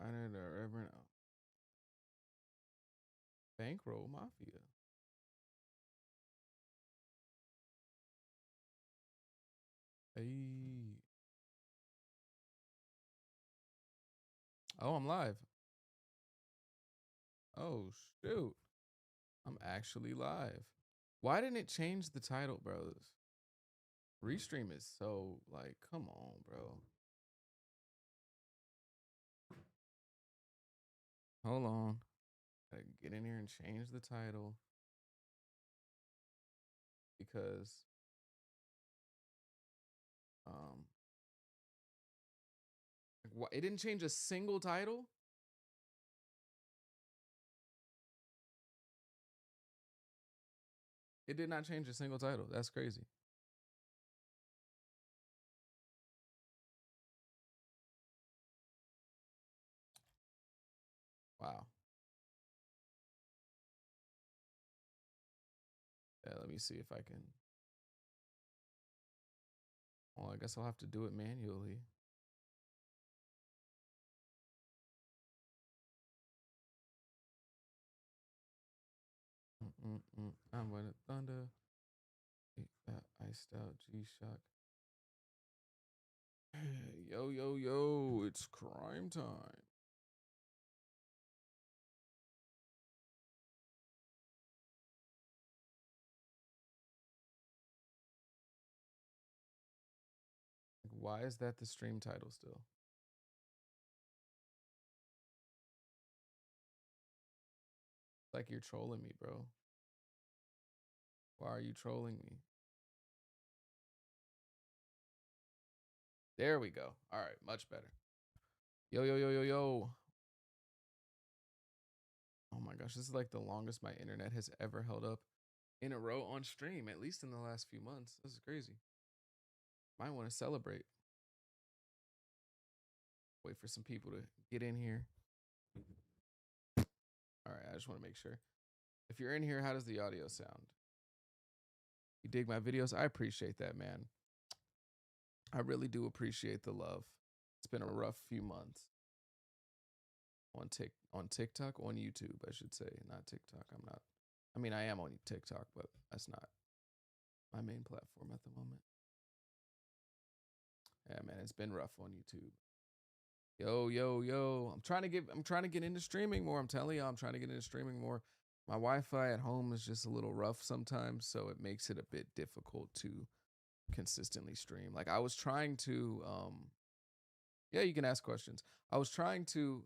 Designer, the Reverend Bankroll Mafia. Hey. Oh, I'm live. Oh, shoot. I'm actually live. Why didn't it change the title, bros? Restream is so, like, come on, bro. Hold on. Gotta get in here and change the title. Because, it didn't change a single title? It did not change a single title. That's crazy. Wow. Yeah, let me see if I can. Well, I guess I'll have to do it manually. I'm when it thunder. Iced out G-Shock. Yo, yo, yo, it's crime time. Why is that the stream title still? It's like you're trolling me, bro. Why are you trolling me? There we go. All right, much better. Yo, yo, yo, yo, yo. Oh my gosh, this is like the longest my internet has ever held up in a row on stream, at least in the last few months. This is crazy. Might want to celebrate. Wait for some people to get in here. All right, I just want to make sure. If you're in here, how does the audio sound? You dig my videos? I appreciate that, man. I really do appreciate the love. It's been a rough few months on TikTok, on YouTube, I should say, not TikTok. I'm not. I mean, I am on TikTok, but that's not my main platform at the moment. Yeah, man, it's been rough on YouTube. Yo, yo, yo. I'm trying to get into streaming more. I'm telling you, I'm trying to get into streaming more. My Wi-Fi at home is just a little rough sometimes, so it makes it a bit difficult to consistently stream. Like I was trying to yeah, you can ask questions. I was trying to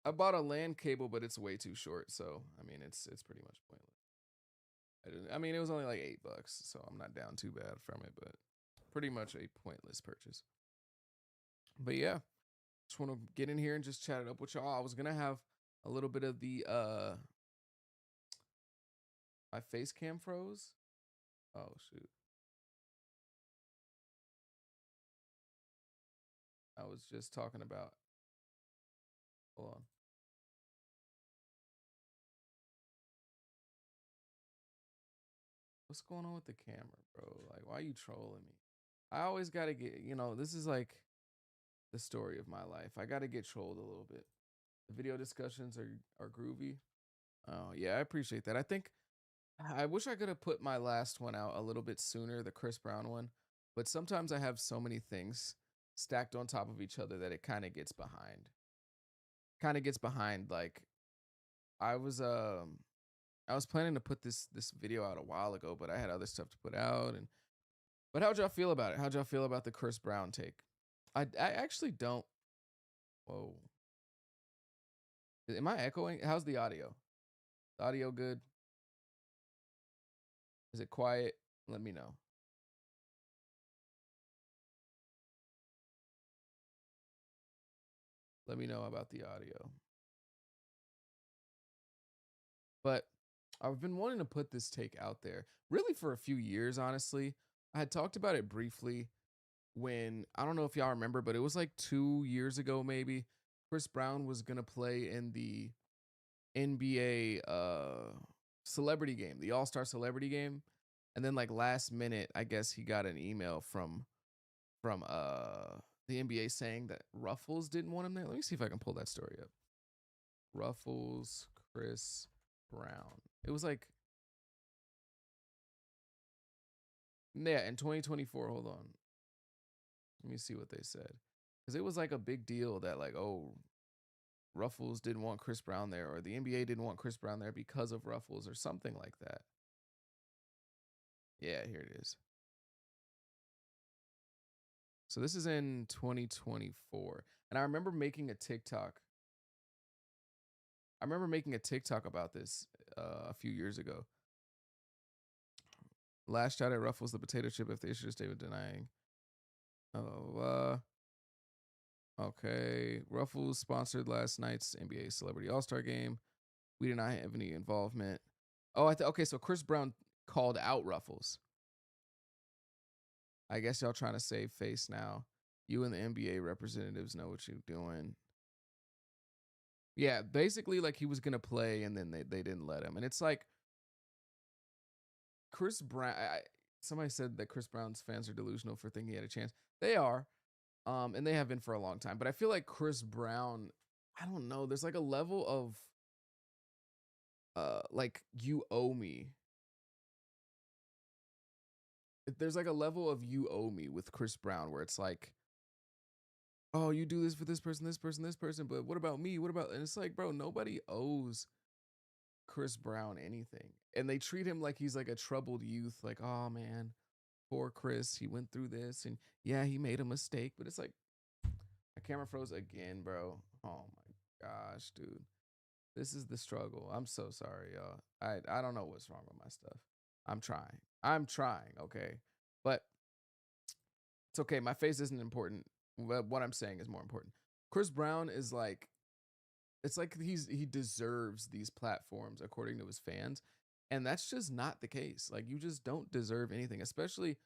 I bought a LAN cable, but it's way too short, so I mean it's pretty much pointless. I mean it was only like $8, so I'm not down too bad from it, but pretty much a pointless purchase. But yeah, just want to get in here and just chat it up with y'all. I was gonna have a little bit of the my face cam froze. Oh shoot. I was just talking about, hold on. What's going on with the camera, bro? Like, why are you trolling me? I always gotta get, this is like the story of my life. I gotta get trolled a little bit. The video discussions are groovy. Oh yeah, I appreciate that. I wish I could have put my last one out a little bit sooner, the Chris Brown one. But sometimes I have so many things stacked on top of each other that it kind of gets behind. Like I was I was planning to put this video out a while ago, but I had other stuff to put out. And but how'd y'all feel about it? How'd y'all feel about the Chris Brown take? I actually don't. Whoa. Am I echoing? How's the audio? The audio good? Is it quiet? Let me know. Let me know about the audio. But I've been wanting to put this take out there really for a few years, honestly. I had talked about it briefly when, I don't know if y'all remember, but it was like 2 years ago, maybe. Chris Brown was going to play in the NBA celebrity game, the All-Star celebrity game. And then like last minute, I guess he got an email from the NBA saying that Ruffles didn't want him there. Let me see if I can pull that story up. Ruffles, Chris Brown. It was like, yeah, in 2024. Hold on. Let me see what they said. Because it was like a big deal that, like, oh, Ruffles didn't want Chris Brown there, or the NBA didn't want Chris Brown there because of Ruffles, or something like that. Yeah, here it is. So this is in 2024. And I remember making a TikTok. About this a few years ago. Lashed out at Ruffles the potato chip if they issued a statement denying. Okay. Ruffles sponsored last night's NBA Celebrity All-Star Game. We did not have any involvement. Oh, okay, so Chris Brown called out Ruffles. I guess y'all trying to save face now. You and the NBA representatives know what you're doing. Yeah, basically like he was going to play and then they didn't let him. And it's like Chris Brown, somebody said that Chris Brown's fans are delusional for thinking he had a chance. They are. And they have been for a long time. But I feel like Chris Brown, I don't know, there's like a level of like you owe me. There's like a level of you owe me with Chris Brown where it's like, oh, you do this for this person, this person, this person, but what about me? What about, and it's like, bro, nobody owes Chris Brown anything. And they treat him like he's like a troubled youth, like, oh man, poor Chris, he went through this and yeah, he made a mistake. But it's like, my camera froze again, bro. Oh my gosh, dude. This is the struggle. I'm so sorry, y'all. I don't know what's wrong with my stuff. I'm trying, okay? But it's okay. My face isn't important. What I'm saying is more important. Chris Brown is like, it's like he deserves these platforms according to his fans. And that's just not the case. Like, you just don't deserve anything, especially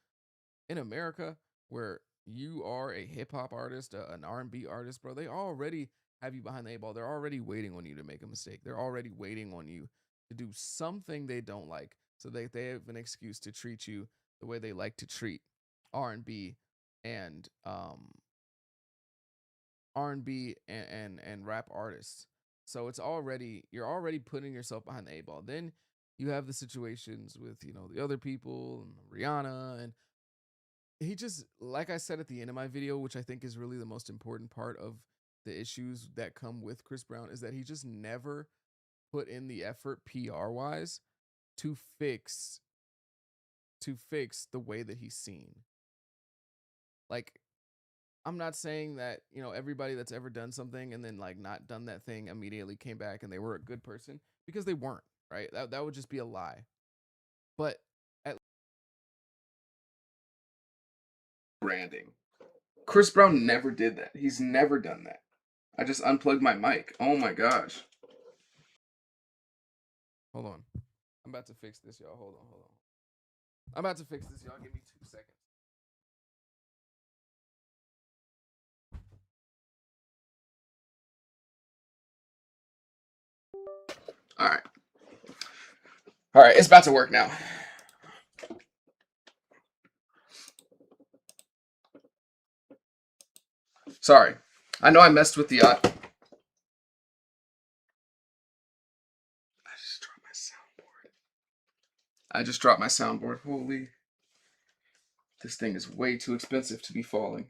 in America where you are a hip hop artist, an R&B artist, bro. They already have you behind the eight ball. They're already waiting on you to make a mistake. They're already waiting on you to do something they don't like, so they have an excuse to treat you the way they like to treat R&B and and rap artists. So it's already, you're already putting yourself behind the eight ball. Then you have the situations with, the other people and Rihanna, and he just, like I said at the end of my video, which I think is really the most important part of the issues that come with Chris Brown, is that he just never put in the effort PR wise to fix the way that he's seen. Like, I'm not saying that, everybody that's ever done something and then like not done that thing immediately came back and they were a good person, because they weren't, right? That would just be a lie. But at branding, Chris Brown never did that. He's never done that. I just unplugged my mic. Oh my gosh. Hold on. I'm about to fix this, y'all. Hold on. I'm about to fix this, y'all. Give me 2 seconds. All right. All right. It's about to work now. Sorry. I know I messed with the I just dropped my soundboard. Holy. This thing is way too expensive to be falling.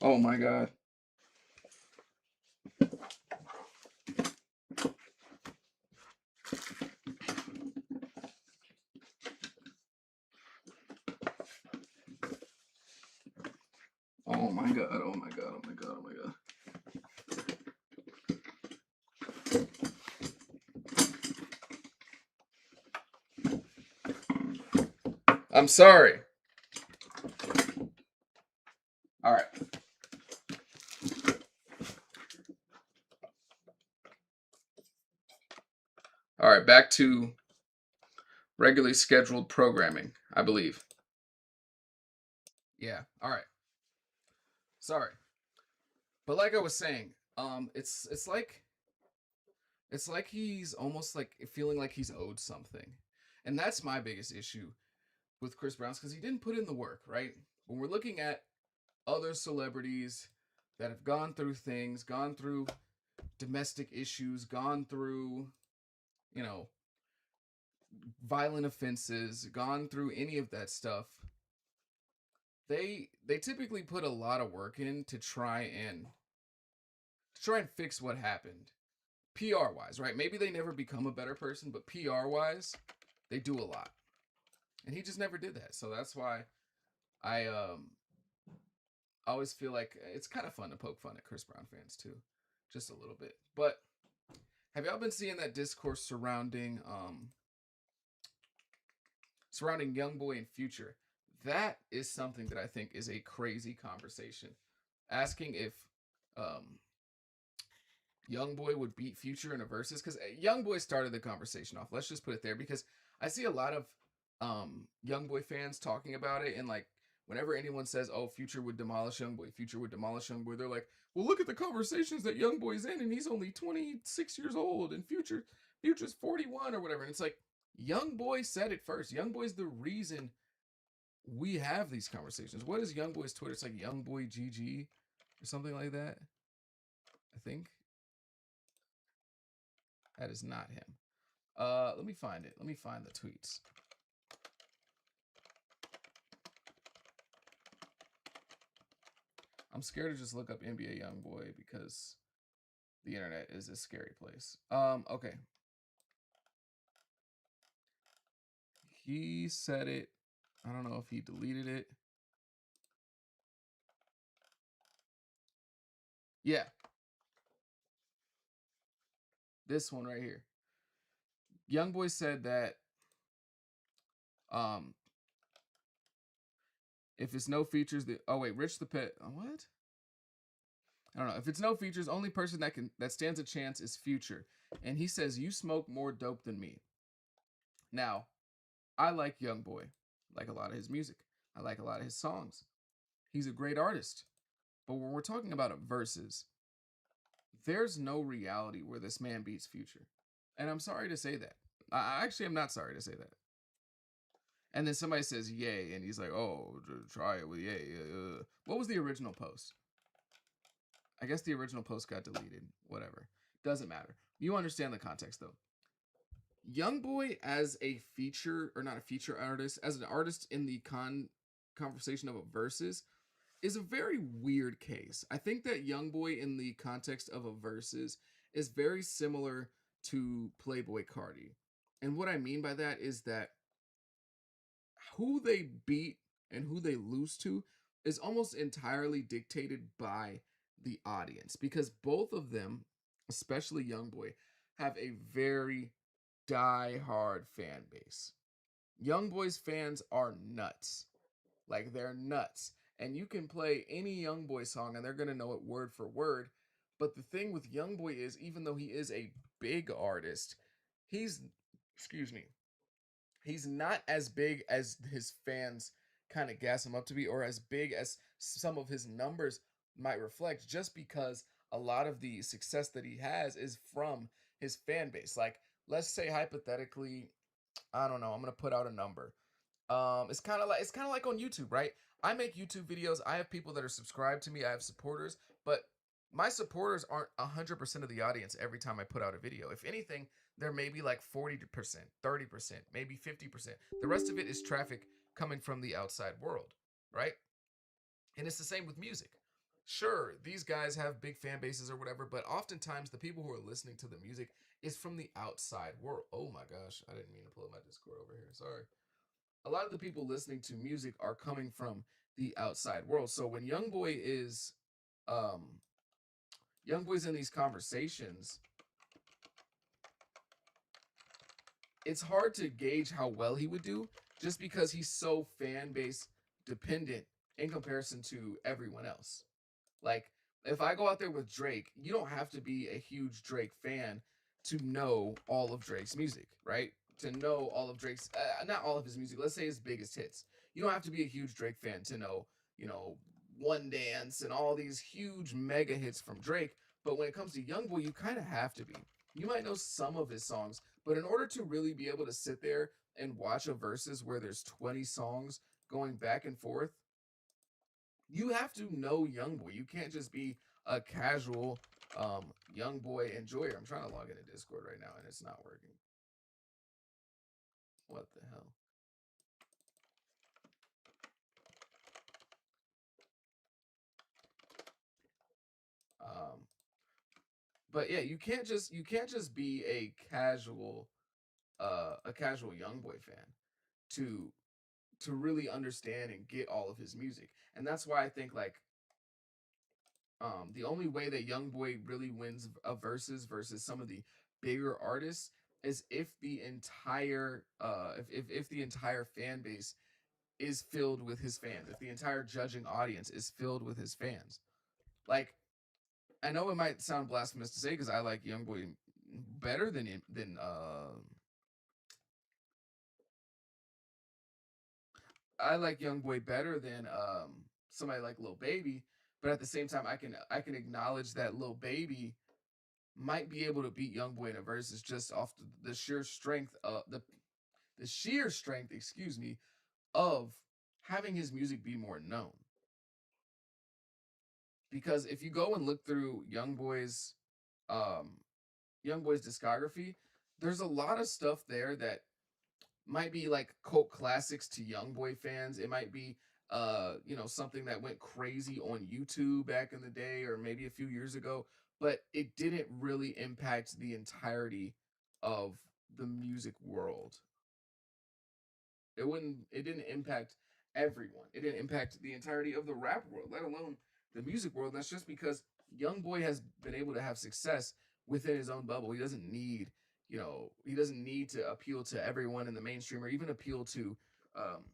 Oh my god. Oh my god. Oh my god. Oh my god. Oh my god. I'm sorry. All right. All right, back to regularly scheduled programming, I believe. Yeah. All right. Sorry. But like I was saying, it's like he's almost like feeling like he's owed something. And that's my biggest issue with Chris Brown's, because he didn't put in the work, right? When we're looking at other celebrities that have gone through things, gone through domestic issues, gone through, you know, violent offenses, gone through any of that stuff, they typically put a lot of work in to try and fix what happened. PR wise, right? Maybe they never become a better person, but PR wise, they do a lot. And he just never did that. So that's why I always feel like it's kind of fun to poke fun at Chris Brown fans too. Just a little bit. But have y'all been seeing that discourse surrounding YoungBoy and Future? That is something that I think is a crazy conversation. Asking if um YoungBoy would beat Future in a versus, because YoungBoy started the conversation off. Let's just put it there, because I see a lot of YoungBoy fans talking about it, and like whenever anyone says, "Oh, Future would demolish YoungBoy," Future would demolish YoungBoy, they're like, "Well, look at the conversations that YoungBoy's in, and he's only 26 years old, and Future's 41 or whatever." And it's like YoungBoy said it first. YoungBoy's the reason we have these conversations. What is YoungBoy's Twitter? It's like YoungBoy GG or something like that. I think that is not him. Let me find it. Let me find the tweets. I'm scared to just look up NBA YoungBoy because the internet is a scary place. Okay. He said it. I don't know if he deleted it. Yeah. This one right here. YoungBoy said that um if it's no features, Rich the Pet. What? I don't know. If it's no features, only person that stands a chance is Future. And he says, "You smoke more dope than me." Now, I like YoungBoy. Like a lot of his music. I like a lot of his songs. He's a great artist. But when we're talking about a versus, there's no reality where this man beats Future. And I'm sorry to say that. I actually am not sorry to say that. And then somebody says yay, and he's like, "Oh, try it with yay." What was the original post? I guess the original post got deleted. Whatever. Doesn't matter. You understand the context, though. YoungBoy as a feature, or not a feature artist, as an artist in the conversation of a versus, is a very weird case. I think that YoungBoy in the context of a versus is very similar to Playboy Cardi. And what I mean by that is that who they beat and who they lose to is almost entirely dictated by the audience, because both of them, especially YoungBoy, have a very die-hard fan base. YoungBoy's fans are nuts. Like, they're nuts. And you can play any YoungBoy song and they're going to know it word for word. But the thing with YoungBoy is, even though he is a big artist, he's, excuse me, he's not as big as his fans kind of gas him up to be, or as big as some of his numbers might reflect, just because a lot of the success that he has is from his fan base. Like, let's say hypothetically, I don't know, I'm gonna put out a number. It's kind of like on YouTube, right? I make YouTube videos. I have people that are subscribed to me. I have supporters, but my supporters aren't 100% of the audience every time I put out a video. If anything, they're maybe like 40%, 30%, maybe 50%. The rest of it is traffic coming from the outside world, right? And it's the same with music. Sure, these guys have big fan bases or whatever, but oftentimes the people who are listening to the music is from the outside world. Oh my gosh, I didn't mean to pull up my Discord over here. Sorry. A lot of the people listening to music are coming from the outside world. So when um YoungBoy's in these conversations, it's hard to gauge how well he would do, just because he's so fan base dependent in comparison to everyone else. Like, if I go out there with Drake, you don't have to be a huge Drake fan to know all of Drake's music, right? To know all of Drake's, not all of his music, let's say his biggest hits. You don't have to be a huge Drake fan to know, One Dance and all these huge mega hits from Drake. But when it comes to YoungBoy, you kind of have to be. You might know some of his songs, but in order to really be able to sit there and watch a versus where there's 20 songs going back and forth, You have to know YoungBoy. You can't just be a casual YoungBoy enjoyer. I'm trying to log into Discord right now and it's not working. What the hell? Um, but yeah, you can't just be a casual YoungBoy fan to really understand and get all of his music. And that's why I think like the only way that YoungBoy really wins a versus some of the bigger artists is if the entire fan base is filled with his fans, if the entire judging audience is filled with his fans. Like, I know it might sound blasphemous to say because I like YoungBoy better than I like YoungBoy better than somebody like Lil Baby, but at the same time I can acknowledge that Lil Baby might be able to beat YoungBoy in a versus just off the sheer strength of the sheer strength, excuse me, of having his music be more known. Because if you go and look through um YoungBoy's discography, there's a lot of stuff there that might be like cult classics to YoungBoy fans. It might be something that went crazy on YouTube back in the day or maybe a few years ago, but it didn't really impact the entirety of the music world. It didn't impact everyone. It didn't impact the entirety of the rap world, let alone the music world. That's just because YoungBoy has been able to have success within his own bubble. He doesn't need to appeal to everyone in the mainstream or even appeal to um,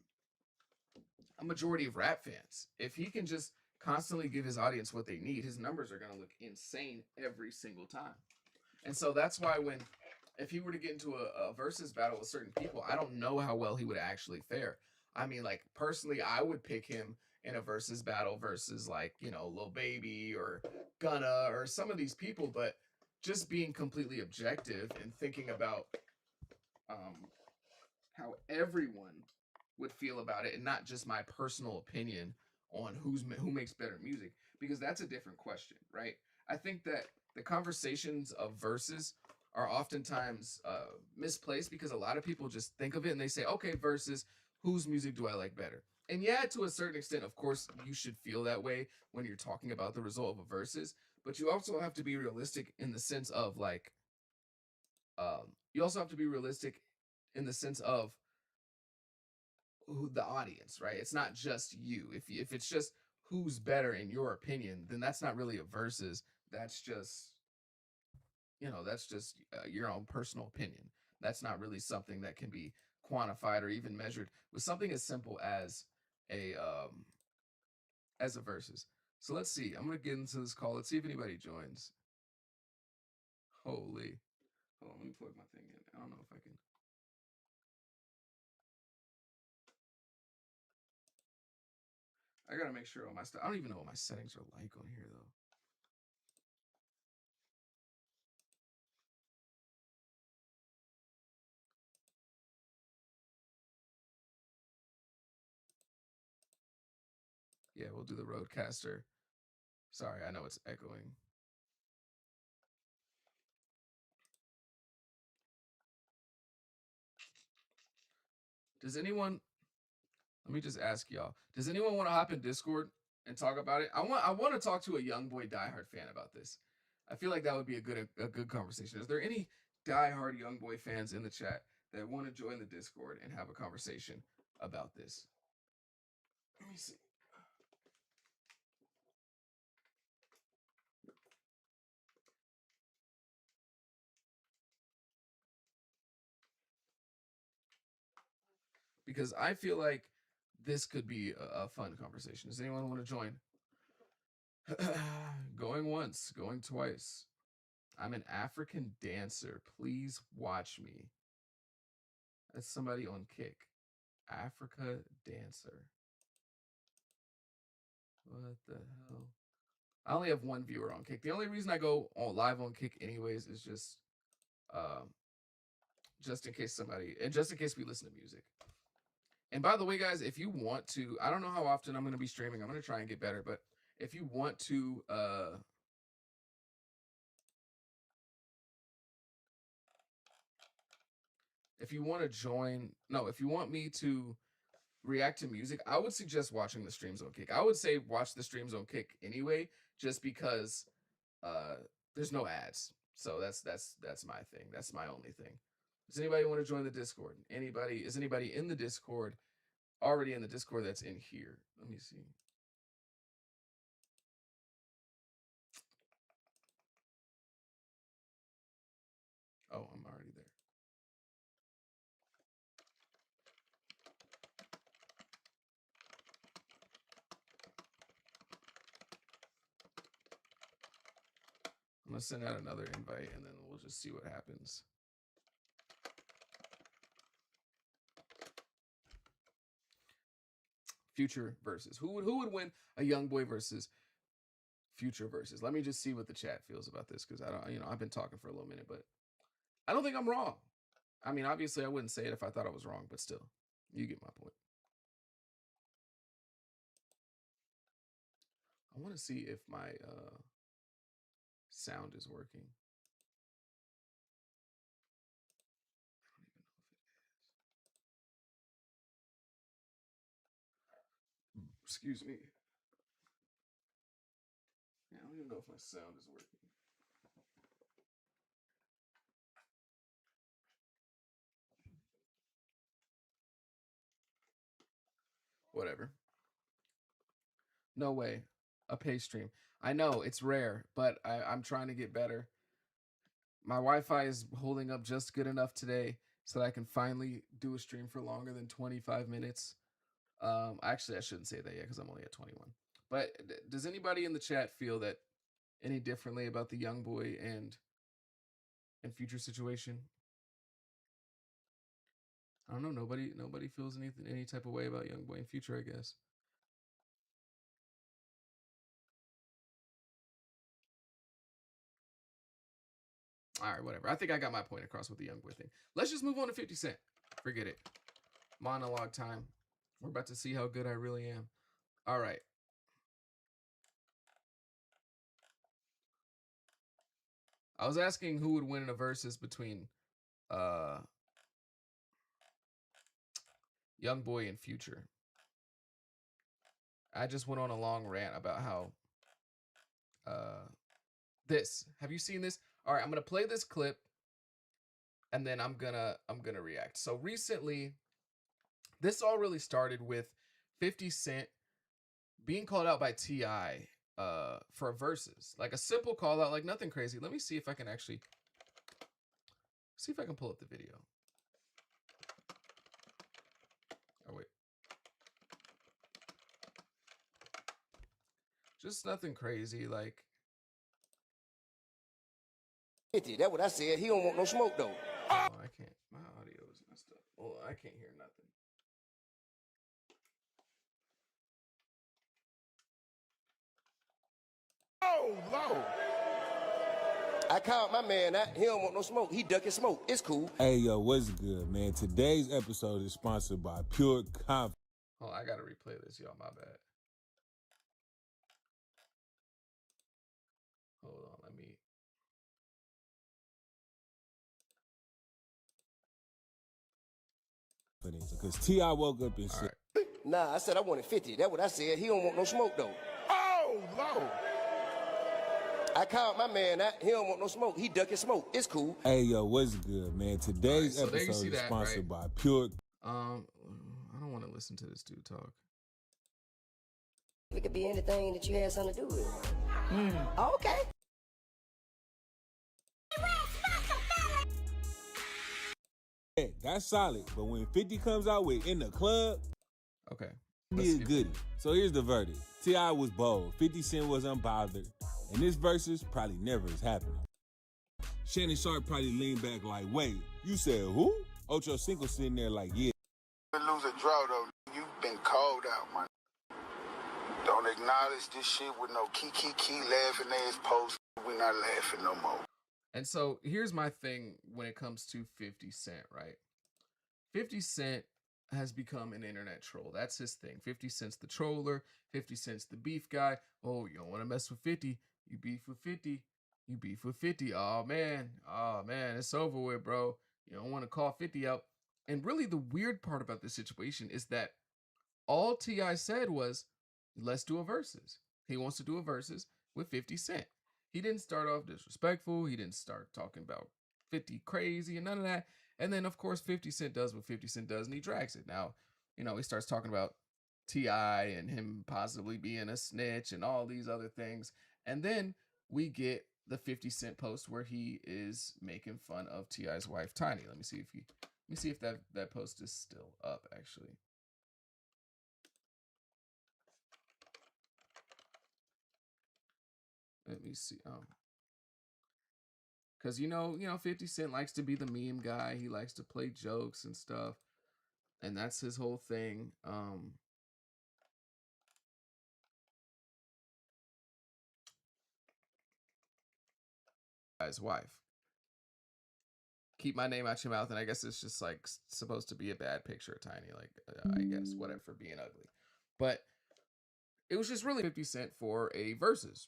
a majority of rap fans. If he can just constantly give his audience what they need, his numbers are going to look insane every single time. And so that's why when if he were to get into a versus battle with certain people, I don't know how well he would actually fare. I mean, like personally, I would pick him in a versus battle versus like Lil Baby or Gunna or some of these people, but just being completely objective and thinking about um, how everyone would feel about it, and not just my personal opinion on who makes better music, because that's a different question, right? I think that the conversations of verses are oftentimes misplaced because a lot of people just think of it and they say, okay, versus whose music do I like better? And yeah, to a certain extent, of course, you should feel that way when you're talking about the result of a versus, but you also have to be realistic in the sense of like, you also have to be realistic in the sense of the audience, right? It's not just you. If it's just who's better in your opinion, then that's not really a versus. That's just your own personal opinion. That's not really something that can be quantified or even measured with something as simple as a versus. So let's see. I'm gonna get into this call. Let's see if anybody joins. Holy, hold on. Let me plug my thing in. I don't know if I can. I gotta make sure all my stuff. I don't even know what my settings are like on here though. Yeah, we'll do the Roadcaster. Sorry, I know it's echoing. Does anyone? Let me just ask y'all. Does anyone want to hop in Discord and talk about it? I want to talk to a YoungBoy diehard fan about this. I feel like that would be a good conversation. Is there any diehard YoungBoy fans in the chat that want to join the Discord and have a conversation about this? Let me see. Because I feel like this could be a fun conversation. Does anyone want to join? Going once, going twice. I'm an African dancer. Please watch me. That's somebody on Kick. Africa dancer. What the hell? I only have one viewer on Kick. The only reason I go on live on Kick anyways is um just in case we listen to music. And by the way, guys, if you want to, I don't know how often I'm going to be streaming. I'm going to try and get better, but if you want to, if you want to join, no, if you want me to react to music, I would suggest watching the streams on Kick. I would say watch the streams on Kick anyway, just because there's no ads. So that's my thing. That's my only thing. Does anybody want to join the Discord? Is anybody in the Discord already in the Discord that's in here? Let me see. Oh, I'm already there. I'm gonna send out another invite and then we'll just see what happens. Future versus who would win a YoungBoy versus Future versus? Let me just see what the chat feels about this, because I don't, I've been talking for a little minute, but I don't think I'm wrong. I mean, obviously, I wouldn't say it if I thought I was wrong, but still, you get my point. I want to see if my sound is working. I don't even know if it is. Excuse me. Yeah, I don't even know if my sound is working. Whatever. No way. A pay stream. I know it's rare, but I'm trying to get better. My Wi-Fi is holding up just good enough today so that I can finally do a stream for longer than 25 minutes. Actually, I shouldn't say that yet because I'm only at 21. But does anybody in the chat feel that any differently about the YoungBoy and Future situation? I don't know. Nobody feels any type of way about YoungBoy and Future, I guess. All right, whatever. I think I got my point across with the YoungBoy thing. Let's just move on to 50 Cent. Forget it. Monologue time. We're about to see how good I really am. All right. I was asking who would win in a versus between YoungBoy and Future. I just went on a long rant about how this. Have you seen this? All right, I'm gonna play this clip, and then I'm gonna react. So recently, this all really started with 50 Cent being called out by T.I. For a versus, like a simple call out, like nothing crazy. Let me see if I can actually pull up the video. Oh wait. Just nothing crazy, like 50. That's what I said. He don't want no smoke though. Oh, I can't. My audio is messed up. Well, I can't hear nothing. Oh, Lord. I called my man out. He don't want no smoke. He ducking smoke. It's cool. Hey, yo, what's good, man? Today's episode is sponsored by Pure Confidence. Oh, I gotta replay this, y'all. My bad. Hold on, let me. Because T.I. woke up and said, right. Nah, I said I wanted 50. That's what I said. He don't want no smoke though. Oh, Lord. I called my man out. He don't want no smoke. He ducking smoke. It's cool. Hey, yo, what's good, man? Today's episode is sponsored by Pure. I don't want to listen to this dude talk. It could be anything that you had something to do with. Okay. Yeah, that's solid. But when 50 comes out with In the Club, okay, be a goodie. So here's the verdict. T.I. was bold. 50 Cent was unbothered. And this versus probably never is happening. Shannon Sharp probably leaned back like, wait, you said who? Ocho Cinco sitting there like, yeah. You lose a draw, though. You've been called out, man. Don't acknowledge this shit with no key laughing ass posts. We not laughing no more. And so here's my thing when it comes to 50 Cent, right? 50 Cent has become an internet troll. That's his thing. 50 Cent's the troller. 50 Cent's the beef guy. Oh, you don't want to mess with 50. You beef with 50. You beef with 50. Oh man. It's over with, bro. You don't want to call 50 out. And really, the weird part about this situation is that all T.I. said was, let's do a versus. He wants to do a versus with 50 Cent. He didn't start off disrespectful. He didn't start talking about 50 crazy and none of that. And then, of course, 50 Cent does what 50 Cent does, and he drags it. Now, he starts talking about T.I. and him possibly being a snitch and all these other things. And then we get the 50 Cent post where he is making fun of T.I.'s wife, Tiny. Let me see if that post is still up, actually. Let me see. Because 50 Cent likes to be the meme guy. He likes to play jokes and stuff, and that's his whole thing. His wife. Keep my name out your mouth, and I guess it's just like supposed to be a bad picture of Tiny, like I guess whatever, for being ugly, but it was just really 50 Cent for a versus.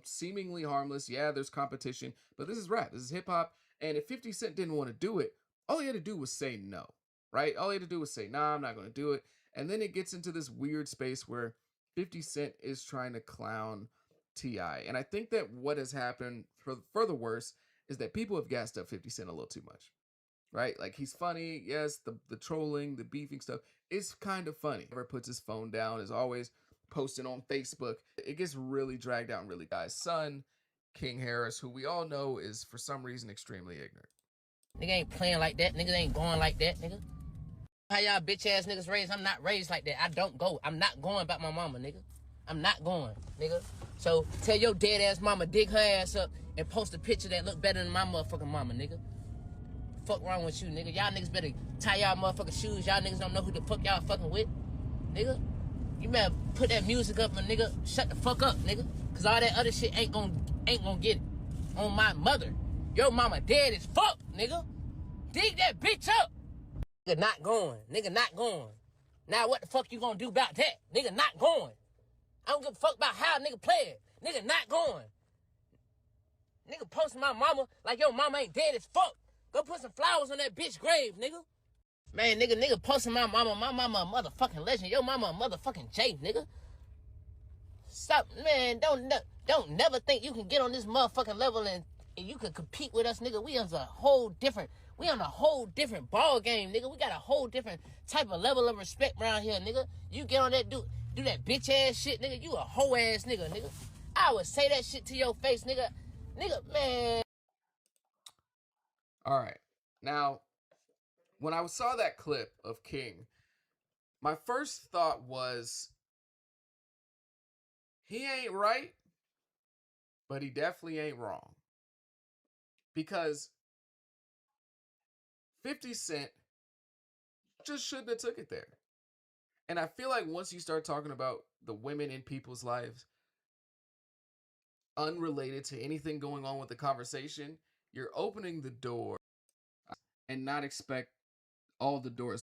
Seemingly harmless. Yeah, there's competition, but this is rap. This is hip hop. And if 50 Cent didn't want to do it, all he had to do was say no, right? All he had to do was say, nah, I'm not going to do it. And then it gets into this weird space where 50 Cent is trying to clown T.I. And I think that what has happened for the worse is that people have gassed up 50 Cent a little too much, right? Like, he's funny. Yes, the trolling, the beefing stuff is kind of funny. Never puts his phone down, is always posting on Facebook. It gets really dragged out, really. Guy's son, King Harris, who we all know is for some reason extremely ignorant. Nigga ain't playing like that. Niggas ain't going like that, nigga. How y'all bitch ass niggas raised? I'm not raised like that. I don't go. I'm not going about my mama, nigga. I'm not going, nigga. So tell your dead ass mama dig her ass up and post a picture that look better than my motherfucking mama, nigga. Fuck wrong with you, nigga? Y'all niggas better tie y'all motherfucking shoes. Y'all niggas don't know who the fuck y'all fucking with, nigga. You better put that music up, and nigga, shut the fuck up, nigga. Cause all that other shit ain't gonna get it. On my mother. Your mama dead as fuck, nigga. Dig that bitch up. Nigga not going. Nigga not going. Now what the fuck you gonna do about that? Nigga not going. I don't give a fuck about how nigga play it. Nigga not going. Nigga posting my mama like your mama ain't dead as fuck. Go put some flowers on that bitch grave, nigga. Man, nigga posting my mama a motherfucking legend. Your mama a motherfucking J, nigga. Stop, man, don't never think you can get on this motherfucking level and you can compete with us, nigga. We on a whole different ball game, nigga. We got a whole different type of level of respect around here, nigga. You get on that, do that bitch ass shit, nigga. You a hoe ass nigga, nigga. I would say that shit to your face, nigga. Nigga, man. All right. Now, when I saw that clip of King, my first thought was, he ain't right, but he definitely ain't wrong. Because 50 Cent just shouldn't have took it there. And I feel like once you start talking about the women in people's lives, unrelated to anything going on with the conversation, you're opening the door and not expect all the doors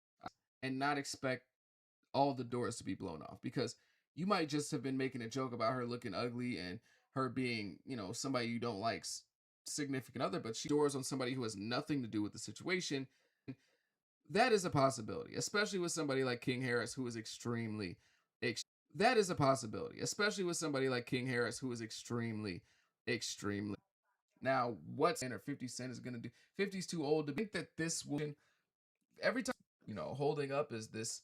to be blown off, because you might just have been making a joke about her looking ugly and her being, somebody you don't like's significant other, but she doors on somebody who has nothing to do with the situation. That is a possibility, especially with somebody like King Harris, who is extremely. That is a possibility, especially with somebody like King Harris, who is extremely. Now, what's 50 Cent is going to do? 50's too old to think that this will. Every time, holding up as this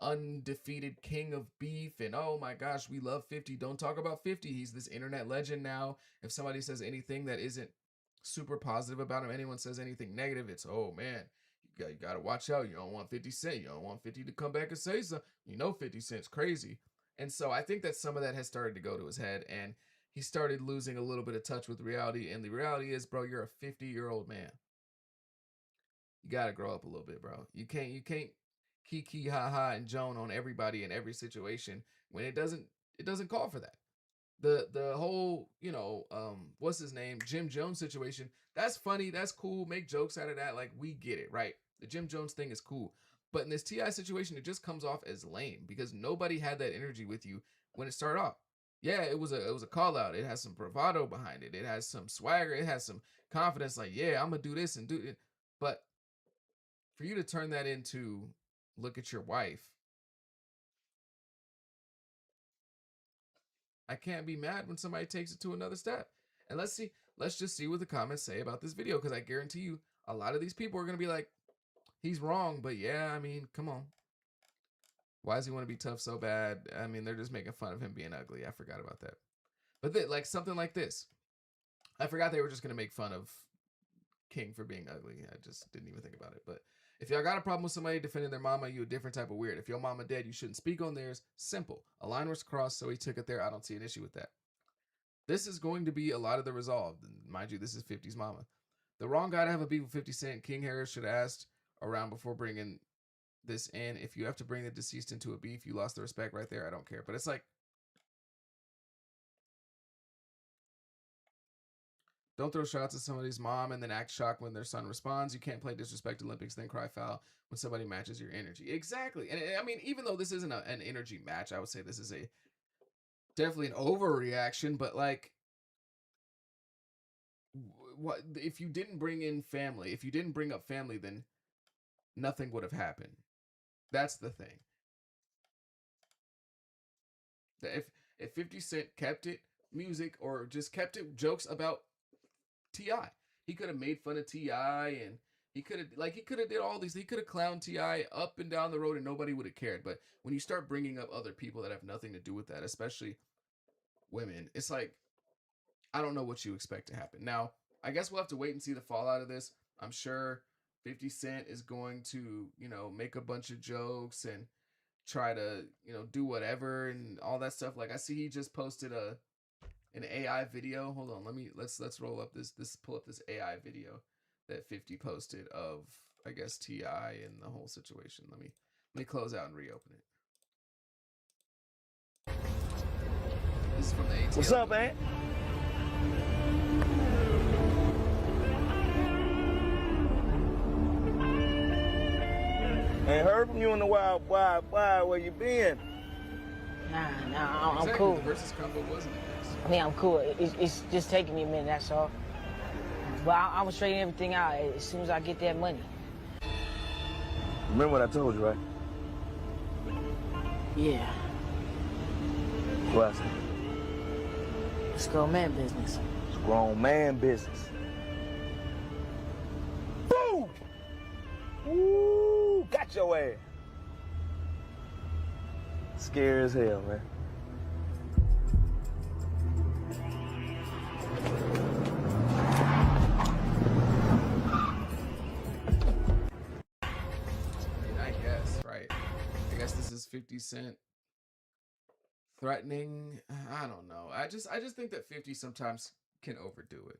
undefeated king of beef, and oh my gosh, we love 50. Don't talk about 50. He's this internet legend now. If somebody says anything that isn't super positive about him, anyone says anything negative, it's, oh man, you got to watch out. You don't want 50 Cent. You don't want 50 to come back and say something. 50 Cent's crazy. And so I think that some of that has started to go to his head, and he started losing a little bit of touch with reality. And the reality is, bro, you're a 50-year-old man. You got to grow up a little bit, bro. You can't kiki ha ha and Joan on everybody in every situation when it doesn't call for that. The whole, what's his name, Jim Jones situation, that's funny, that's cool, make jokes out of that, like, we get it, right? The Jim Jones thing is cool, But in this T.I. situation, it just comes off as lame because nobody had that energy with you when it started off. Yeah, it was a call out. It has some bravado behind it. It has some swagger. It has some confidence. Like, yeah, I'm gonna do this and do it. But for you to turn that into look at your wife, I can't be mad when somebody takes it to another step. And let's just see what the comments say about this video, because I guarantee you a lot of these people are gonna be like, he's wrong, but yeah, I mean, come on. Why does he want to be tough so bad? I mean, they're just making fun of him being ugly. I forgot about that. But like something like this. I forgot they were just gonna make fun of King for being ugly. I just didn't even think about it. But if y'all got a problem with somebody defending their mama, you a different type of weird. If your mama dead, you shouldn't speak on theirs. Simple. A line was crossed, so he took it there. I don't see an issue with that. This is going to be a lot of the resolve. Mind you, this is 50's mama. The wrong guy to have a beef with 50 Cent. King Harris should have asked around before bringing this in. If you have to bring the deceased into a beef, you lost the respect right there. I don't care. But it's like, don't throw shots at somebody's mom and then act shocked when their son responds. You can't play disrespect Olympics, then cry foul when somebody matches your energy. Exactly. And I mean, even though this isn't an energy match, I would say this is definitely an overreaction. But like, what if you didn't bring in family? If you didn't bring up family, then nothing would have happened. That's the thing. If 50 Cent kept it music or just kept it jokes about T.I., he could have made fun of T.I. and he could have did all these. He could have clowned T.I. up and down the road and nobody would have cared. But when you start bringing up other people that have nothing to do with that, especially women, it's like, I don't know what you expect to happen. Now, I guess we'll have to wait and see the fallout of this. I'm sure 50 Cent is going to, make a bunch of jokes and try to, do whatever and all that stuff. Like I see he just posted an AI video. Hold on, let's roll up pull up this AI video that 50 posted of, I guess, T.I. and the whole situation. Let me close out and reopen it. This is from the ATL. What's up, man? Ain't heard from you in a while. Why? Where you been? Nah, I'm Exactly, cool. the versus combo wasn't this. I mean, I'm cool. It's just taking me a minute, that's all. But I'm gonna straighten everything out as soon as I get that money. Remember what I told you, right? Yeah, What I said? it's grown man business. It's grown man business. Boom! Woo! Got your ass. Scary as hell, man. I guess, right? I guess this is 50 Cent threatening. I don't know. I just think that 50 sometimes can overdo it.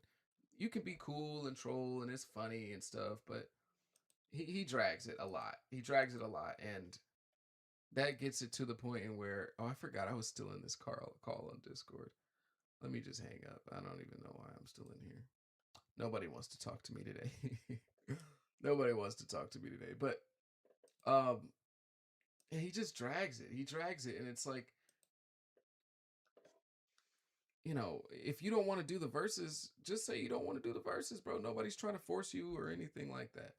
You can be cool and troll and it's funny and stuff, but he drags it a lot. And that gets it to the point in where, oh, I forgot I was still in this call on Discord. Let me just hang up. I don't even know why I'm still in here. Nobody wants to talk to me today. Nobody wants to talk to me today. But he just drags it. And it's like, if you don't want to do the verses, just say you don't want to do the verses, bro. Nobody's trying to force you or anything like that.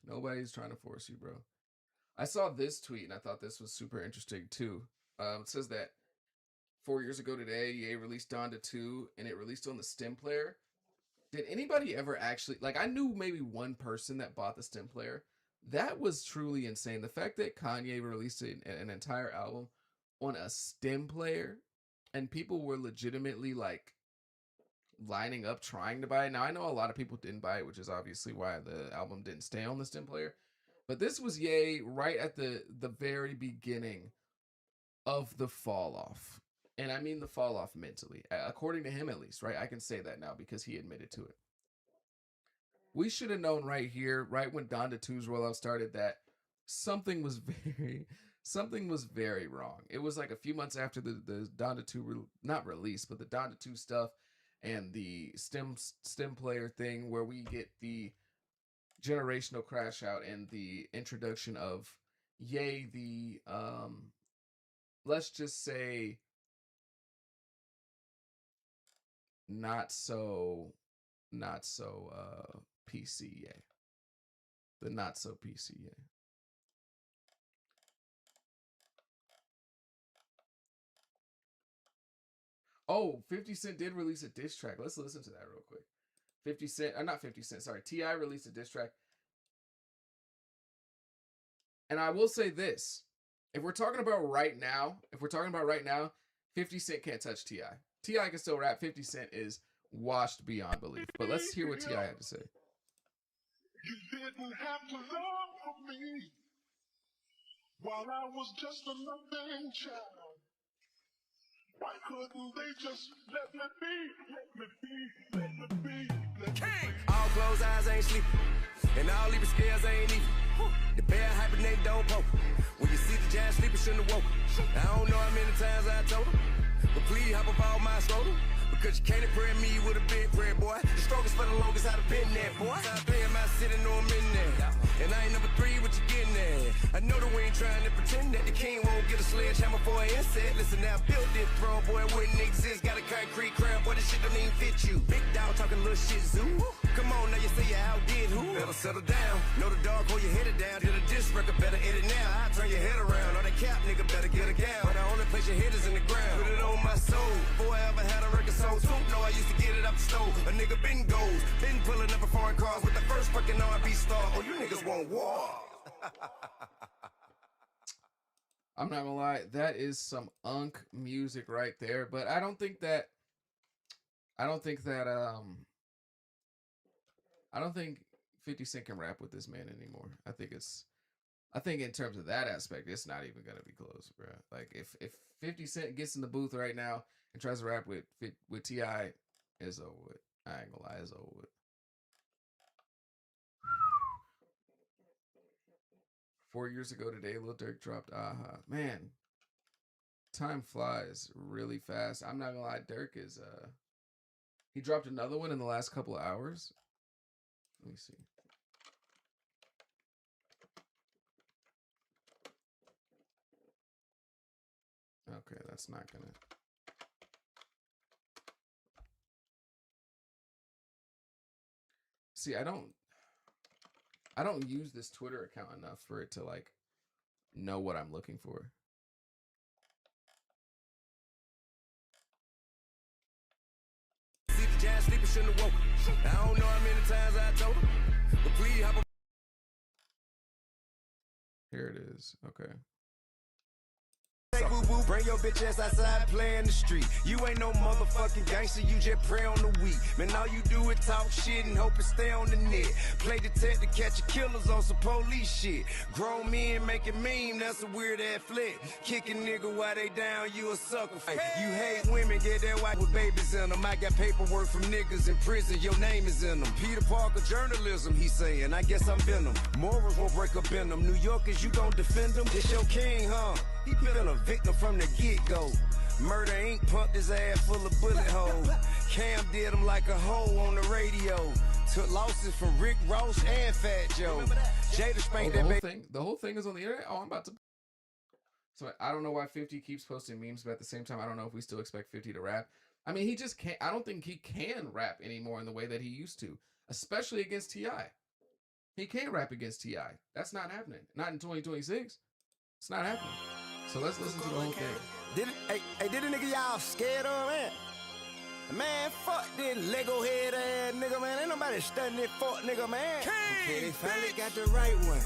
Nobody's trying to force you, bro. I saw this tweet and I thought this was super interesting too. It says that 4 years ago today, EA released Donda 2 and it released on the Stem player. Did anybody ever actually, I knew maybe one person that bought the Stem player. That was truly insane. The fact that Kanye released an entire album on a Stem player and people were legitimately lining up trying to buy it. Now, I know a lot of people didn't buy it, which is obviously why the album didn't stay on the Stem player. But this was Ye right at the very beginning of the fall off. And I mean the fall off mentally, according to him at least, right? I can say that now because he admitted to it. We should have known right here, right when Donda 2's rollout started, that something was very wrong. It was like a few months after the Donda 2 not release, but the Donda 2 stuff and the stem player thing where we get the generational crash out and the introduction of Ye, the let's just say not so PC Ye. The not so PC Ye. Oh, 50 Cent did release a diss track. Let's listen to that real quick. 50 Cent, not 50 Cent, sorry. T.I. released a diss track. And I will say this. If we're talking about right now, 50 Cent can't touch T.I. T.I. can still rap. 50 Cent is washed beyond belief. But let's hear what T.I. had to say. You didn't have to love for me while I was just a loving child. Why couldn't they just let me be, let me be, let me be? All closed eyes ain't sleeping, and all even scales ain't even. The bear hibernate don't poke. When you see the giant sleeping, shouldn't have woke. I don't know how many times I told him, but please hop up all my scrotum. Because you can't impress me with a big prayer, boy. The strongest for the longest, I'd have been there, boy. Top 3 in my city, know I'm in there. And I ain't number 3, what you getting there? I know that we ain't trying to pretend that the king won't get a sledgehammer for an insect. Listen, now I built this throne, boy, it wouldn't exist. Got a concrete crown, boy, this shit don't even fit you. Big dog talking little shit, zoo. Come on, now you say you outdid who? Better settle down. Know the dog, hold your head down. Did a diss record, better edit now. I turn your head around. All that cap, nigga, better get a gown. But the only place your head is in the ground. Put it on my soul. Before I ever had a record sold, too. No, I used to get it up the stove. A nigga been gold. Been pulling up a foreign cars with the first fucking R&B star. Oh, you niggas want war. I'm not gonna lie, that is some unk music right there. But I don't think 50 Cent can rap with this man anymore. I think in terms of that aspect, it's not even gonna be close, bro. Like if 50 Cent gets in the booth right now and tries to rap with T.I., it's over with. I ain't gonna lie, it's over with. 4 years ago today, Lil Durk dropped Aha. Man, time flies really fast. I'm not gonna lie, Durk is he dropped another one in the last couple of hours. Let me see. Okay, that's not gonna. See, I don't use this Twitter account enough for it to like know what I'm looking for. See the giant sleeping, shouldn't have woke. I don't know how many times I told him, but please hop up. Here it is. Okay. Hey, boo boo, bring your bitch ass outside and play in the street. You ain't no motherfucking gangster, you just pray on the weak. Man, all you do is talk shit and hope it stay on the net. Play detective, catch killers on some police shit. Grown men making meme, that's a weird ass flick. Kicking nigga while they down, you a sucker. You hate women, get that white with babies in them. I got paperwork from niggas in prison, your name is in them. Peter Parker journalism, he saying, I guess I'm Venom. Morals won't break up in them. New Yorkers, you gon' defend them? This your king, huh? He been a victim from the get-go. Murder Inc. pumped his ass full of bullet holes. Cam did him like a hoe on the radio. Took losses from Rick Ross and Fat Joe. Jada spanked that baby. The whole thing is on the internet? Oh, I'm about to. So I don't know why 50 keeps posting memes, but at the same time, I don't know if we still expect 50 to rap. I mean, he just can't. I don't think he can rap anymore in the way that he used to, especially against T.I. He can't rap against T.I. That's not happening. Not in 2026. It's not happening. So let's listen to the whole thing. Did a nigga y'all scared of, man? Man, fuck this Lego head ass nigga, man. Ain't nobody studying this fuck nigga, man. Okay, they finally got the right one.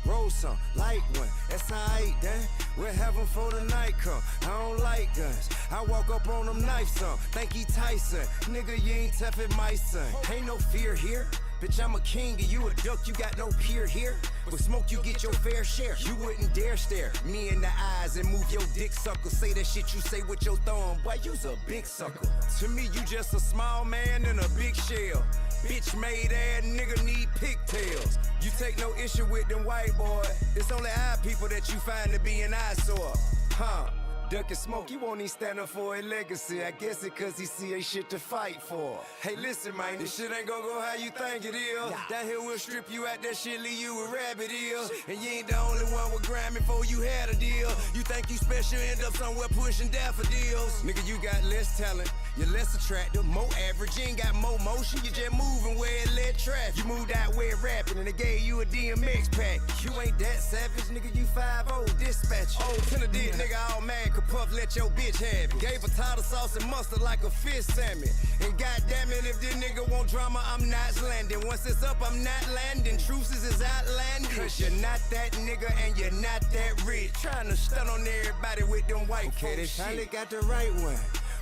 Roll some, light one. That's how I eat, then. We're having for the night come. I don't like guns. I walk up on them knife some. Think he Tyson. Nigga, you ain't tough at my son. Ain't no fear here. Bitch, I'm a king and you a duck, you got no peer here. With smoke, you get your fair share. You wouldn't dare stare me in the eyes and move your dick sucker. Say that shit you say with your thumb. Boy, you's a big sucker. To me, you just a small man in a big shell. Bitch made ass nigga need pigtails. You take no issue with them white boy. It's only our people that you find to be an eyesore. Huh? ducking smoke, he won't even stand up for his legacy. I guess it cause he see ain't shit to fight for. Hey, listen, man, this shit ain't gonna go how you think it is. Down here we'll strip you out that shit, leave you with rabbit ears. And you ain't the only one with grime before you had a deal. You think you special, end up somewhere pushing daffodils. Nigga, you got less talent, you're less attractive, more average. You ain't got more motion, you just moving where it led traffic. You moved out where it rapping and they gave you a DMX pack. You ain't that savage, nigga, you 5-0 dispatch. Old Tennessee nigga all mad, could puff, let your bitch have it. Gave her tartar sauce and mustard like a fish salmon. And goddamn it, if this nigga want drama, I'm not landing. Once it's up, I'm not landing. Truces is outlandish. Cause you're not that nigga and you're not that rich. Trying to stun on everybody with them white folks. They finally got the right one.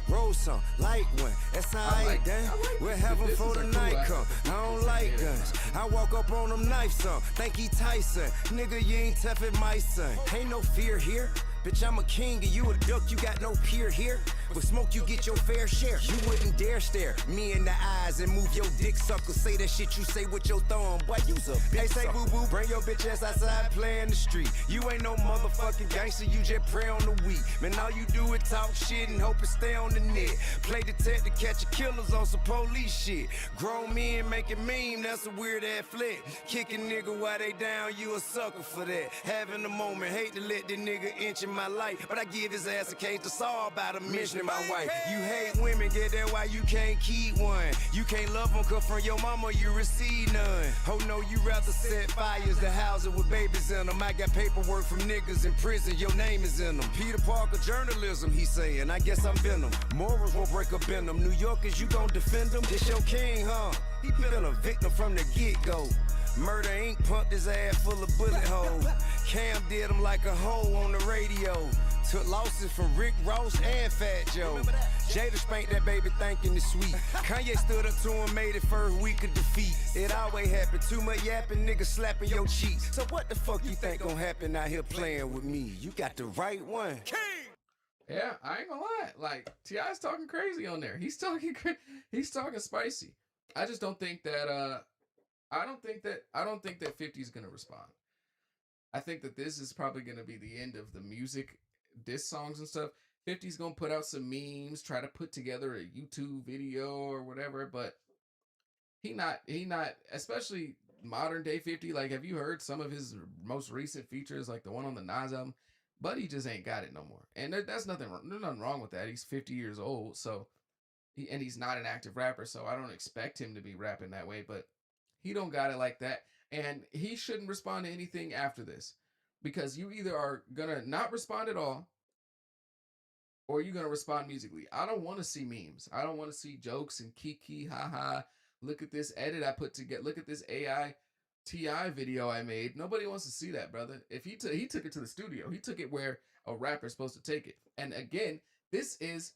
Roll some, light one, that's how I ain't done. We're having for the night come. I don't like guns. I walk up on them knife some. Think he Tyson. Nigga, you ain't tough as my son. Ain't no fear here. Bitch, I'm a king and you a duck, you got no peer here. With smoke, you get your fair share. You wouldn't dare stare me in the eyes and move your dick sucker. Say that shit you say with your thumb, boy, you's a bitch. They say boo-boo, bring your bitch ass outside, play in the street. You ain't no motherfucking gangster, you just pray on the weak. Man, all you do is talk shit and hope it stay on the net. Play detective, catch your killers on some police shit. Grown men making meme, that's a weird ass flick. Kicking nigga while they down, you a sucker for that. Having a moment, hate to let the nigga inch in my life, but I give his ass a case to saw about him mentioning my wife. You hate women, get that why you can't keep one. You can't love them cause from your mama you receive none. Oh no, you rather set fires to houses with babies in them. I got paperwork from niggas in prison, your name is in them. Peter Parker journalism, he saying, I guess I'm Venom. Morals won't break up in them. New Yorkers, you gon' defend them? This your king, huh? He been a victim from the get-go. Murder Inc. pumped his ass full of bullet holes. Cam did him like a hoe on the radio. Took losses from Rick Ross and Fat Joe. Jada spanked that baby thinking it's sweet. Kanye stood up to him, made it first week of defeat. It always happen, too much yapping, niggas slapping your cheeks. So what the fuck you think gon' happen out here playing with me? You got the right one. King! Yeah, I ain't gonna lie. Like, T.I.'s talking crazy on there. He's talking spicy. I just don't think that I don't think that 50's gonna respond. I think that this is probably gonna be the end of the music diss songs and stuff. 50's gonna put out some memes, try to put together a YouTube video or whatever, but he not especially modern day 50. Like, have you heard some of his most recent features, like the one on the Nas album? Buddy just ain't got it no more. And there's nothing wrong with that. He's 50 years old, so he's not an active rapper, so I don't expect him to be rapping that way, but he don't got it like that. And he shouldn't respond to anything after this, because you either are gonna not respond at all or you're gonna respond musically. I don't want to see memes. I don't want to see jokes and kiki, haha. Look at this edit I put together. Look at this AI T.I. video I made. Nobody wants to see that, brother. If he took it to the studio, he took it where a rapper's supposed to take it. And again, this is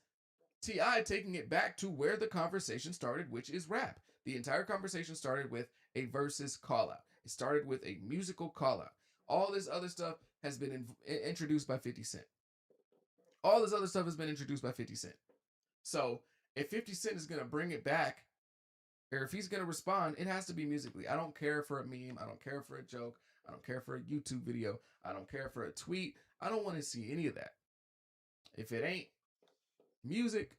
T.I. taking it back to where the conversation started, which is rap. The entire conversation started with a versus call out. It started with a musical call out. All this other stuff has been introduced by 50 Cent. All this other stuff has been introduced by 50 Cent. So if 50 Cent is going to bring it back, or if he's going to respond, it has to be musically. I don't care for a meme. I don't care for a joke. I don't care for a YouTube video. I don't care for a tweet. I don't want to see any of that. If it ain't music,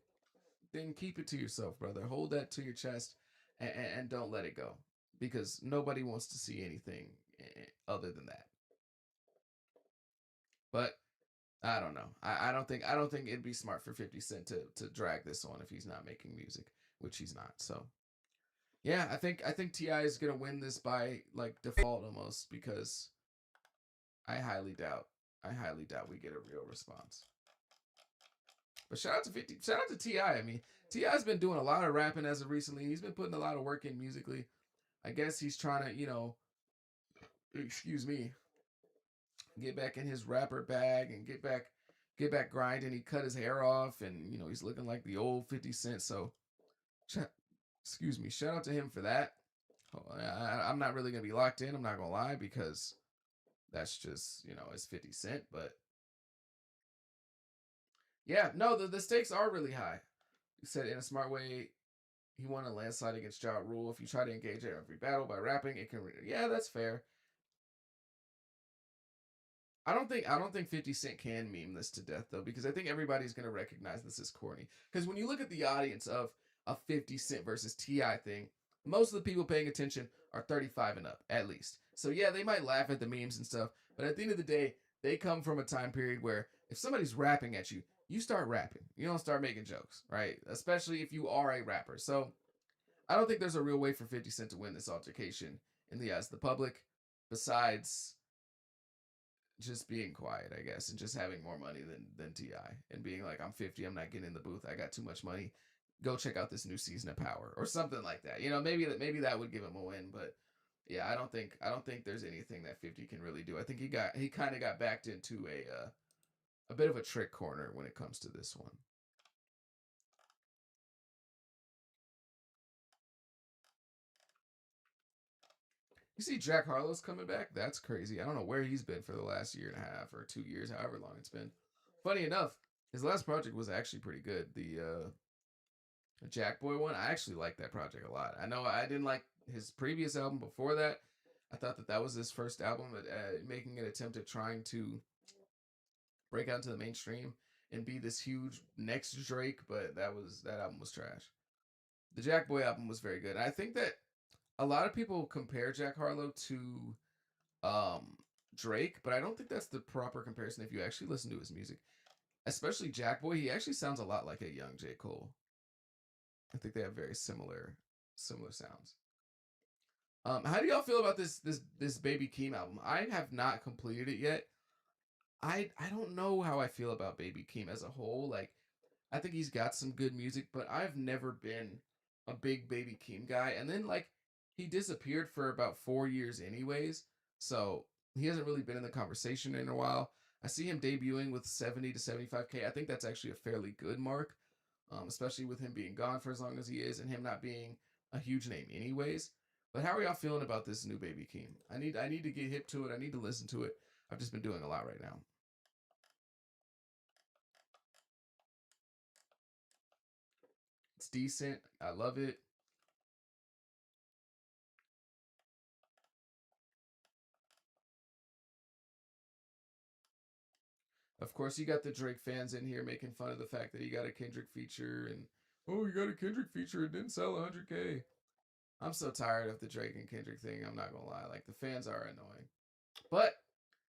then keep it to yourself, brother. Hold that to your chest and don't let it go, because nobody wants to see anything other than that. But I don't know. I don't think it'd be smart for 50 Cent to drag this on if he's not making music, which he's not. So yeah, I think T.I. is gonna win this by like default almost, because I highly doubt we get a real response. But shout out to 50, shout out to T.I. I mean, T.I.'s been doing a lot of rapping as of recently. He's been putting a lot of work in musically. I guess he's trying to, excuse me, get back in his rapper bag and get back grinding. He cut his hair off, and he's looking like the old 50 Cent. So, excuse me, shout out to him for that. I'm not really gonna be locked in. I'm not gonna lie, because that's just it's 50 Cent. But yeah, no, the stakes are really high. He said in a smart way, he won a landslide against Ja Rule. If you try to engage in every battle by rapping, it can. Yeah, that's fair. I don't think 50 Cent can meme this to death though, because I think everybody's gonna recognize this is corny. Because when you look at the audience of a 50 Cent versus Ti thing, most of the people paying attention are 35 and up at least. So yeah, they might laugh at the memes and stuff, but at the end of the day, they come from a time period where if somebody's rapping at you, you start rapping. You don't start making jokes, right? Especially if you are a rapper. So I don't think there's a real way for 50 Cent to win this altercation in the eyes of the public, besides just being quiet, I guess, and just having more money than Ti, and being like, I'm 50, I'm not getting in the booth, I got too much money. Go check out this new season of Power or something like that. Maybe that would give him a win, but yeah, I don't think there's anything that 50 can really do. I think he kind of got backed into a bit of a trick corner when it comes to this one. You see Jack Harlow's coming back? That's crazy. I don't know where he's been for the last year and a half or 2 years, however long it's been. Funny enough, his last project was actually pretty good. The Jack Boy one, I actually liked that project a lot. I know I didn't like his previous album before that. I thought that was his first album at making an attempt at trying to break out into the mainstream and be this huge next Drake, but that album was trash. The Jack Boy album was very good. And I think that a lot of people compare Jack Harlow to um Drake, but I don't think that's the proper comparison if you actually listen to his music. Especially Jack Boy, he actually sounds a lot like a young J. Cole. I think they have very similar sounds. How do y'all feel about this Baby Keem album? I have not completed it yet. I don't know how I feel about Baby Keem as a whole. Like, I think he's got some good music, but I've never been a big Baby Keem guy. And then like he disappeared for about 4 years anyways, so he hasn't really been in the conversation in a while. I see him debuting with 70 to 75K. I think that's actually a fairly good mark, especially with him being gone for as long as he is and him not being a huge name anyways. But how are y'all feeling about this new Baby Keem? I need to get hip to it. I need to listen to it. I've just been doing a lot right now. It's decent. I love it. Of course, you got the Drake fans in here making fun of the fact that he got a Kendrick feature and oh, he got a Kendrick feature. It didn't sell 100K. I'm so tired of the Drake and Kendrick thing. I'm not gonna lie. Like the fans are annoying, but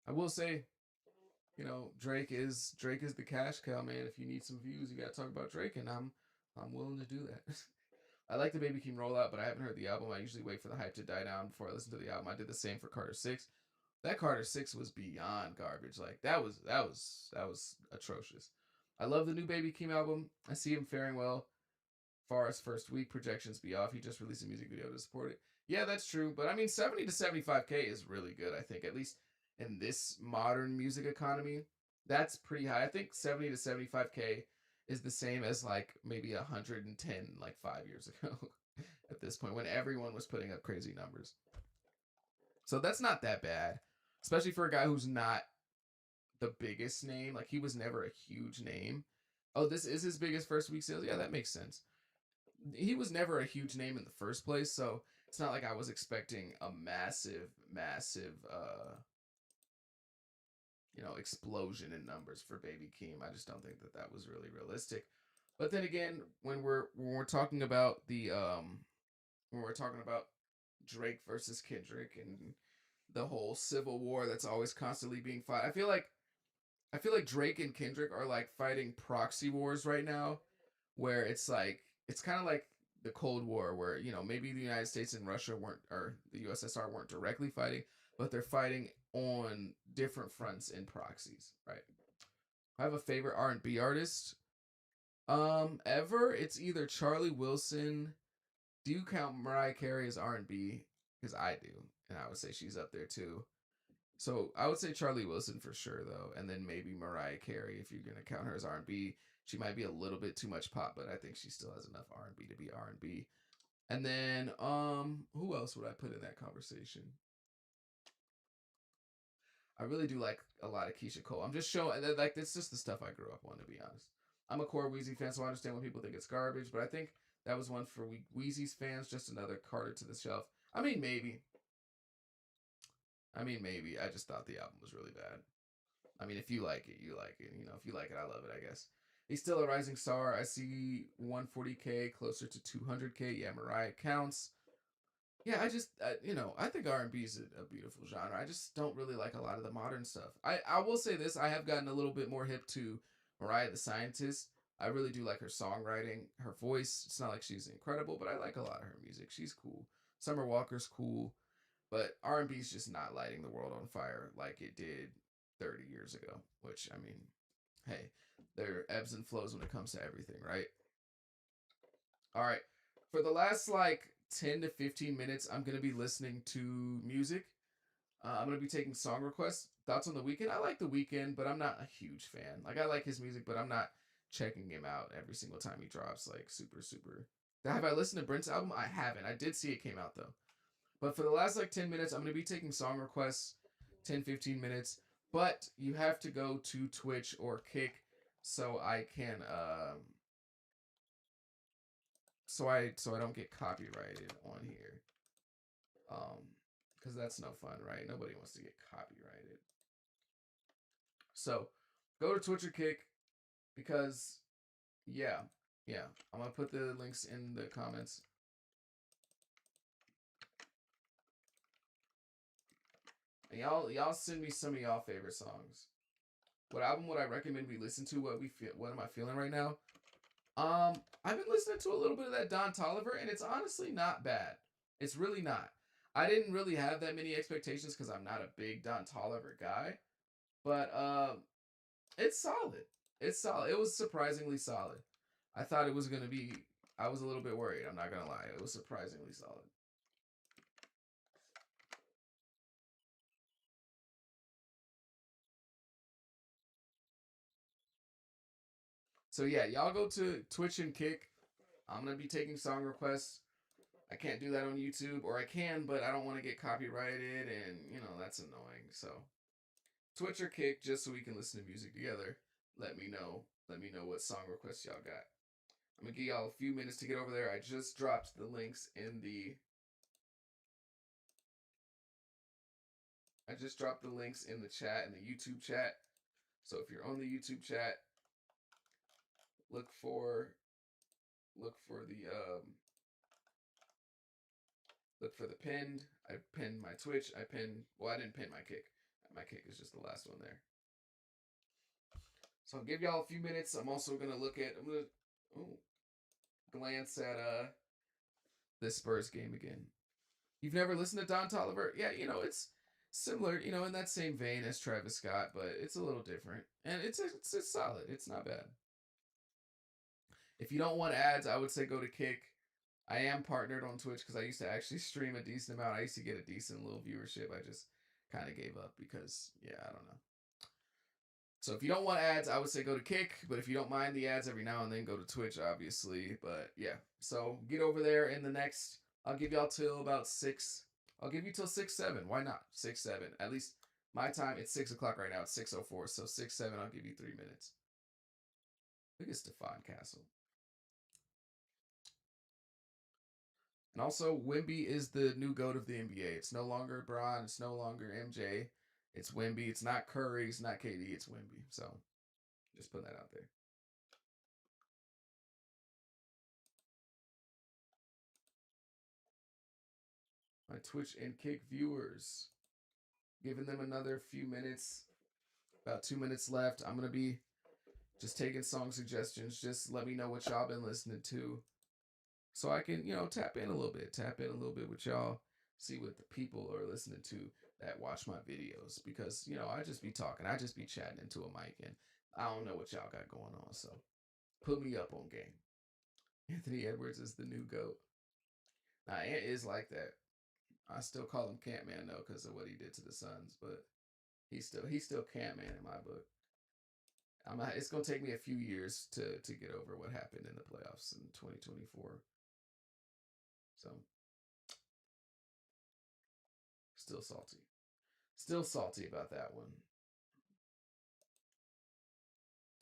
I will say, Drake is the cash cow, man. If you need some views, you gotta talk about Drake, and I'm willing to do that. I like the Baby Keem rollout, but I haven't heard the album. I usually wait for the hype to die down before I listen to the album. I did the same for Carter 6. That Carter 6 was beyond garbage. Like that was atrocious. I love the new Baby Keem album. I see him faring well. Far as first week projections be off, he just released a music video to support it. Yeah, that's true. But I mean, 70 to 75K is really good. I think at least in this modern music economy, that's pretty high. I think 70 to 75K is the same as like maybe 110 like 5 years ago. At this point, when everyone was putting up crazy numbers. So that's not that bad, especially for a guy who's not the biggest name. Like he was never a huge name. Oh, this is his biggest first week sales. Yeah, that makes sense. He was never a huge name in the first place, so it's not like I was expecting a massive explosion in numbers for Baby Keem. I just don't think that was really realistic. But then again, when we're talking about when we're talking about Drake versus Kendrick and the whole civil war that's always constantly being fought, I feel like Drake and Kendrick are like fighting proxy wars right now, where it's kind of like the Cold War, where maybe the United States and Russia weren't, or the USSR weren't directly fighting, but they're fighting on different fronts in proxies, right? I have a favorite R&B artist. Ever it's either Charlie Wilson. Do you count Mariah Carey as R&B? Because I do, and I would say she's up there too. So I would say Charlie Wilson for sure, though, and then maybe Mariah Carey if you're gonna count her as R&B. She might be a little bit too much pop, but I think she still has enough R&B to be R&B. And then who else would I put in that conversation? I really do like a lot of Keisha Cole. I'm just showing like it's just the stuff I grew up on, to be honest. I'm a core Wheezy fan, so I understand when people think it's garbage, but I think that was one for Wheezy's fans, just another Carter to the shelf. I mean, maybe. I just thought the album was really bad. I mean, if you like it, you like it. You know, if you like it, I love it, I guess. He's still a rising star. I see 140K, closer to 200K. Yeah, Mariah counts. Yeah, I think R&B is a beautiful genre. I just don't really like a lot of the modern stuff. I will say this, I have gotten a little bit more hip to Mariah the Scientist. I really do like her songwriting, her voice. It's not like she's incredible, but I like a lot of her music. She's cool. Summer Walker's cool, but R&B is just not lighting the world on fire like it did 30 years ago, which, I mean, hey, there are ebbs and flows when it comes to everything, right? All right. For the last like 10 to 15 minutes, I'm going to be listening to music. I'm going to be taking song requests. Thoughts on The Weeknd? I like The Weeknd, but I'm not a huge fan. Like, I like his music, but I'm not checking him out every single time he drops, like, super, super. Have I listened to Brent's album? I haven't. I did see it came out, though. But for the last, like, 10 minutes, I'm going to be taking song requests, 10, 15 minutes. But you have to go to Twitch or Kick so I can, so I don't get copyrighted on here. Because that's no fun, right? Nobody wants to get copyrighted. So go to Twitch or Kick because yeah. I'm gonna put the links in the comments. And y'all send me some of y'all favorite songs. What album would I recommend we listen to? What am I feeling right now? I've been listening to a little bit of that Don Toliver, and it's honestly not bad. It's really not. I didn't really have that many expectations because I'm not a big Don Toliver guy, but it's solid. It's solid. It was surprisingly solid. I thought it was gonna be. I was a little bit worried. I'm not gonna lie. It was surprisingly solid. So yeah, y'all go to Twitch and Kick. I'm gonna be taking song requests. I can't do that on YouTube, or I can, but I don't want to get copyrighted, and that's annoying. So Twitch or Kick, just so we can listen to music together. Let me know. Let me know what song requests y'all got. I'm gonna give y'all a few minutes to get over there. I just dropped the links in the. I just dropped the links in the chat, in the YouTube chat. So if you're on the YouTube chat, look for the pinned. I pinned my Twitch. I didn't pin my Kick. My Kick is just the last one there. So I'll give y'all a few minutes. I'm also gonna glance at this Spurs game again. You've never listened to Don Toliver? Yeah, it's similar, in that same vein as Travis Scott, but it's a little different. And it's solid. It's not bad. If you don't want ads, I would say go to Kick. I am partnered on Twitch because I used to actually stream a decent amount. I used to get a decent little viewership. I just kind of gave up because, I don't know. So if you don't want ads, I would say go to Kick. But if you don't mind the ads every now and then, go to Twitch, obviously. But yeah, so get over there in the next. I'll give y'all till about 6. I'll give you till 6, 7. Why not? 6, 7. At least my time, it's 6 o'clock right now. It's 6:04. So 6, 7, I'll give you 3 minutes. Look at Stephon Castle. And also, Wemby is the new GOAT of the NBA. It's no longer Bron. It's no longer MJ. It's Wemby. It's not Curry. It's not KD. It's Wemby. So, just put that out there. My Twitch and Kick viewers. Giving them another few minutes. About 2 minutes left. I'm going to be just taking song suggestions. Just let me know what y'all been listening to. So I can, tap in a little bit. Tap in a little bit with y'all. See what the people are listening to that watch my videos. Because, I just be talking. I just be chatting into a mic. And I don't know what y'all got going on. So put me up on game. Anthony Edwards is the new GOAT. Now, Ant is like that. I still call him Camp Man, though, because of what he did to the Suns. But he's still Camp Man in my book. It's going to take me a few years to get over what happened in the playoffs in 2024. So, still salty. Still salty about that one.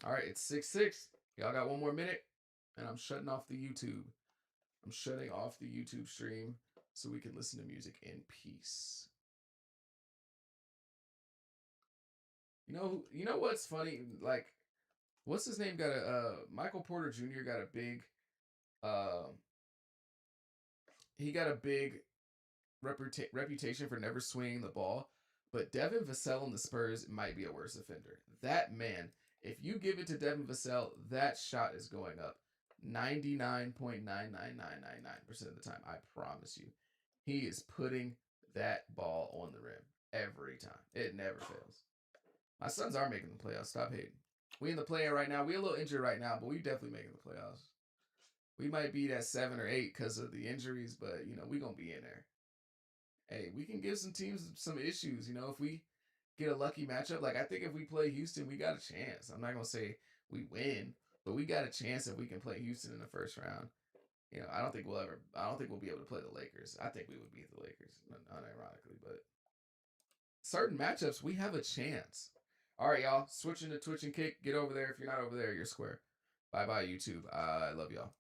All right, it's 6:06. Y'all got one more minute, and I'm shutting off the YouTube. I'm shutting off the YouTube stream so we can listen to music in peace. You know what's funny? Like, what's his name? Got a Michael Porter Jr. got a big he got a big reputation for never swinging the ball, but Devin Vassell in the Spurs might be a worse offender. That man, if you give it to Devin Vassell, that shot is going up 99.99999% of the time. I promise you. He is putting that ball on the rim every time. It never fails. My Suns are making the playoffs. Stop hating. We in the play-in right now. We a little injured right now, but we definitely making the playoffs. We might be at 7 or 8 because of the injuries, but we gonna be in there. Hey, we can give some teams some issues. If we get a lucky matchup, like I think if we play Houston, we got a chance. I'm not gonna say we win, but we got a chance if we can play Houston in the first round. I don't think we'll be able to play the Lakers. I think we would beat the Lakers, unironically, but certain matchups we have a chance. All right, y'all. Switching to Twitch and Kick. Get over there. If you're not over there, you're square. Bye bye, YouTube. I love y'all.